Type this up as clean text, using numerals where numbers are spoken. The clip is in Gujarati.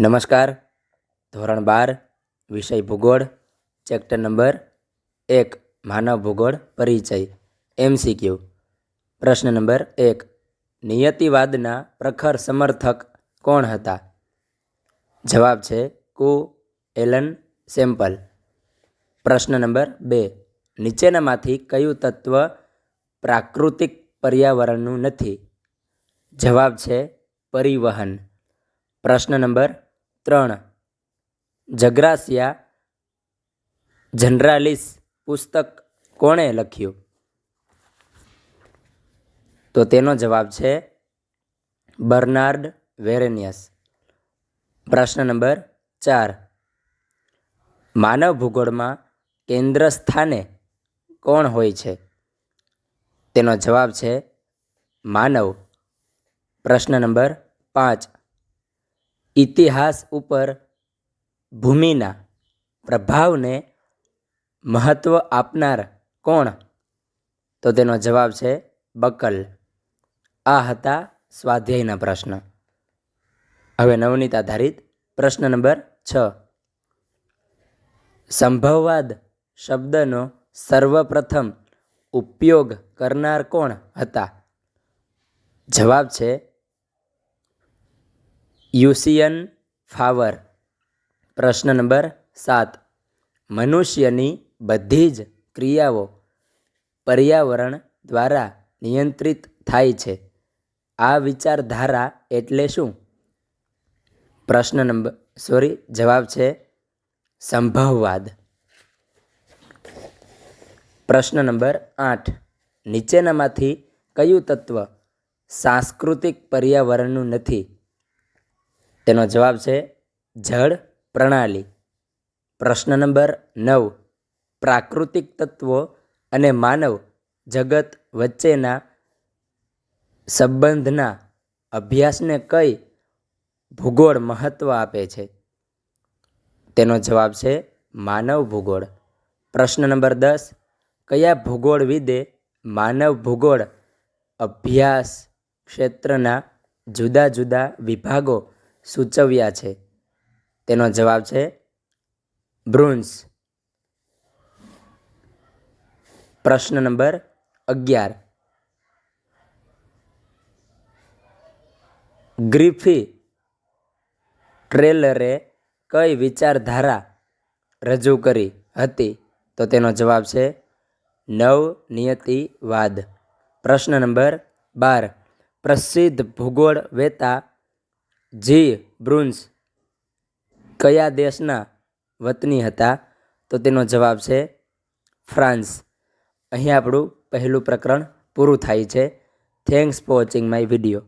નમસ્કાર. ધોરણ 12 વિષય ભૂગોળ, ચેપ્ટર નંબર 1 માનવ ભૂગોળ પરિચય. MCQ. પ્રશ્ન નંબર 1. નિયતિવાદના પ્રખર સમર્થક કોણ હતા? જવાબ છે કુ એલન સેમ્પલ. પ્રશ્ન નંબર 2. નીચેનામાંથી કયું તત્વ પ્રાકૃતિક પર્યાવરણનું નથી? જવાબ છે પરિવહન. પ્રશ્ન નંબર 3. જગ્રાસિયા જનરાલિસ પુસ્તક કોણે લખ્યું? તો તેનો જવાબ છે બર્નાર્ડ વેરેનિયસ. પ્રશ્ન નંબર 4. માનવ ભૂગોળમાં કેન્દ્ર સ્થાને કોણ હોય છે? તેનો જવાબ છે માનવ. પ્રશ્ન નંબર 5. ઇતિહાસ ઉપર ભૂમિના પ્રભાવને મહત્વ આપનાર કોણ? તો તેનો જવાબ છે બકલ. આ હતા સ્વાધ્યાયના પ્રશ્ન. હવે નવનીત આધારિત પ્રશ્ન નંબર 6. સંભવવાદ શબ્દનો સર્વપ્રથમ ઉપયોગ કરનાર કોણ હતા? જવાબ છે યુસિયન ફાવર. પ્રશ્ન નંબર 7. મનુષ્યની બધી જ ક્રિયાઓ પર્યાવરણ દ્વારા નિયંત્રિત થાય છે. આ વિચારધારા એટલે શું? જવાબ છે સંભવવાદ. પ્રશ્ન નંબર 8. નીચેનામાંથી કયું તત્વ સાંસ્કૃતિક પર્યાવરણનું નથી? તેનો જવાબ છે જળ પ્રણાલી. પ્રશ્ન નંબર 9. પ્રાકૃતિક તત્વો અને માનવ જગત વચ્ચેના સંબંધના અભ્યાસને કઈ ભૂગોળ મહત્વ આપે છે? તેનો જવાબ છે માનવ ભૂગોળ. પ્રશ્ન નંબર 10. કયા ભૂગોળવિદે માનવ ભૂગોળ અભ્યાસ ક્ષેત્રના જુદા જુદા વિભાગો સૂચવ્યા છે? તેનો જવાબ છે બ્રુન્સ. પ્રશ્ન નંબર 11. ગ્રિફી ટ્રેલરે કઈ વિચારધારા રજૂ કરી હતી? તો તેનો જવાબ છે નવનિયતિવાદ. પ્રશ્ન નંબર 12. પ્રસિદ્ધ ભૂગોળવેત્તા જી. બ્રુન્સ કયા દેશના વતની હતા? તો તેનો જવાબ છે ફ્રાન્સ. અહીં આપણું પહેલું પ્રકરણ પૂરું થાય છે. Thanks for watching my video.